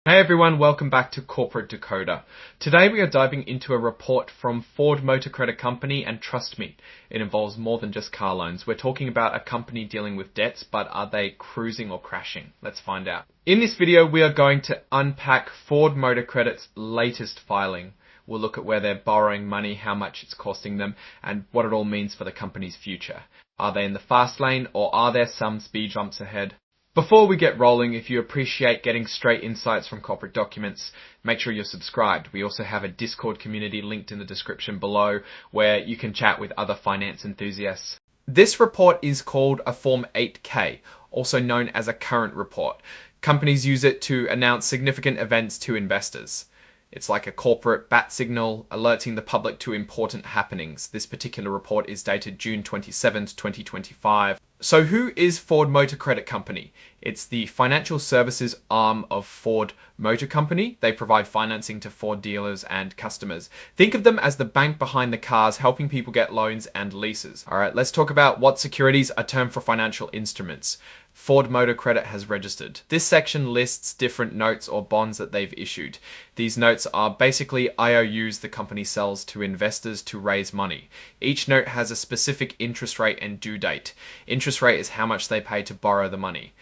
Hey everyone, welcome back to Corporate Decoder. Today we are diving into a report from Ford Motor Credit Company, and trust me, it involves more than just car loans. We're talking about a company dealing with debts, but are they cruising or crashing? Let's find out. In this video, we are going to unpack Ford Motor Credit's latest filing. We'll look at where they're borrowing money, how much it's costing them, and what it all means for the company's future. Are they in the fast lane, or are there some speed bumps ahead? Before we get rolling, if you appreciate getting straight insights from corporate documents, make sure you're subscribed. We also have a Discord community linked in the description below where you can chat with other finance enthusiasts. This report is called a Form 8K, also known as a current report. Companies use it to announce significant events to investors. It's like a corporate bat signal alerting the public to important happenings. This particular report is dated June 27th, 2025. So who is Ford Motor Credit Company? It's the financial services arm of Ford Motor Company. They provide financing to Ford dealers and customers. Think of them as the bank behind the cars, helping people get loans and leases. All right, let's talk about what securities are termed for financial instruments. Ford Motor Credit has registered. This section lists different notes or bonds that they've issued. These notes are basically IOUs the company sells to investors to raise money. Each note has a specific interest rate and due date. Interest rate is how much they pay to borrow the money.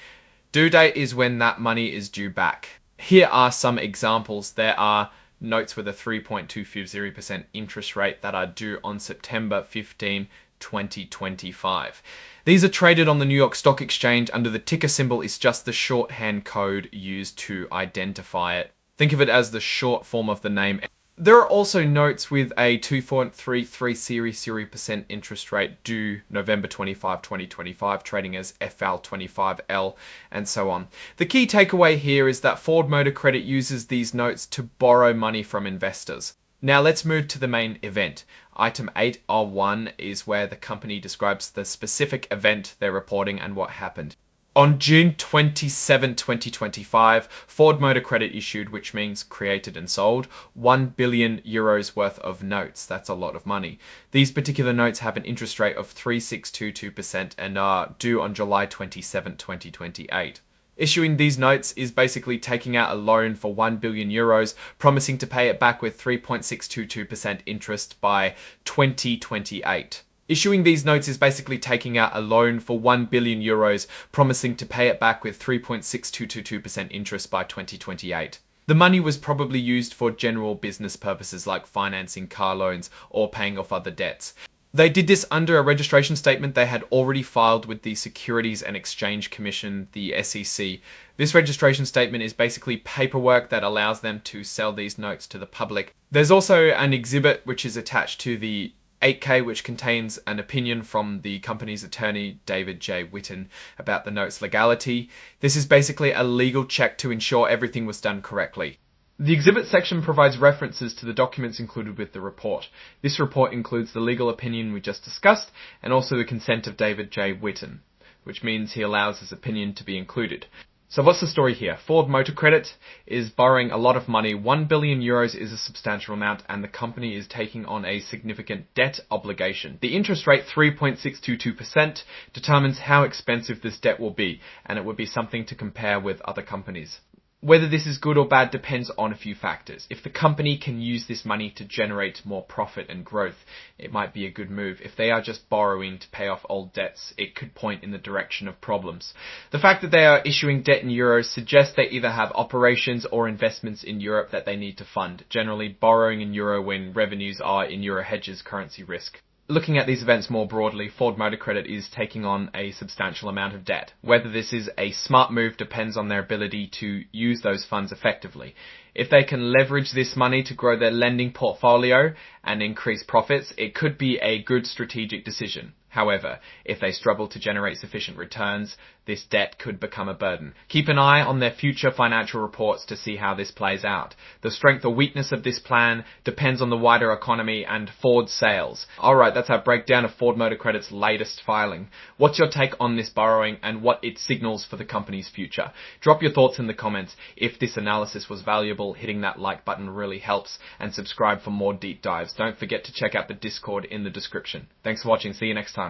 Due date is when that money is due back. Here are some examples. There are notes with a 3.250% interest rate that are due on September 15, 2025. These are traded on the New York Stock Exchange under the ticker symbol is just the shorthand code used to identify it. Think of it as the short form of the name. There are also notes with a 2.33 series interest rate due November 25, 2025, trading as FL25L and so on. The key takeaway here is that Ford Motor Credit uses these notes to borrow money from investors. Now let's move to the main event. Item 801 is where the company describes the specific event they're reporting and what happened. On June 27, 2025, Ford Motor Credit issued, which means created and sold, 1 billion euros worth of notes. That's a lot of money. These particular notes have an interest rate of 3.622% and are due on July 27, 2028. Issuing these notes is basically taking out a loan for 1 billion euros, promising to pay it back with 3.622% interest by 2028. Issuing these notes is basically taking out a loan for 1 billion euros, promising to pay it back with 3.6222% interest by 2028. The money was probably used for general business purposes like financing car loans or paying off other debts. They did this under a registration statement they had already filed with the Securities and Exchange Commission, the SEC. This registration statement is basically paperwork that allows them to sell these notes to the public. There's also an exhibit which is attached to the 8K, which contains an opinion from the company's attorney, David J. Witten, about the note's legality. This is basically a legal check to ensure everything was done correctly. The exhibit section provides references to the documents included with the report. This report includes the legal opinion we just discussed and also the consent of David J. Witten, which means he allows his opinion to be included. So what's the story here? Ford Motor Credit is borrowing a lot of money. 1 billion euros is a substantial amount, and the company is taking on a significant debt obligation. The interest rate, 3.622%, determines how expensive this debt will be, and it would be something to compare with other companies. Whether this is good or bad depends on a few factors. If the company can use this money to generate more profit and growth, it might be a good move. If they are just borrowing to pay off old debts, it could point in the direction of problems. The fact that they are issuing debt in euros suggests they either have operations or investments in Europe that they need to fund. Generally, borrowing in euro when revenues are in euro hedges currency risk. Looking at these events more broadly, Ford Motor Credit is taking on a substantial amount of debt. Whether this is a smart move depends on their ability to use those funds effectively. If they can leverage this money to grow their lending portfolio and increase profits, it could be a good strategic decision. However, if they struggle to generate sufficient returns, this debt could become a burden. Keep an eye on their future financial reports to see how this plays out. The strength or weakness of this plan depends on the wider economy and Ford's sales. Alright, that's our breakdown of Ford Motor Credit's latest filing. What's your take on this borrowing and what it signals for the company's future? Drop your thoughts in the comments. If this analysis was valuable, hitting that like button really helps, and subscribe for more deep dives. Don't forget to check out the Discord in the description. Thanks for watching. See you next time.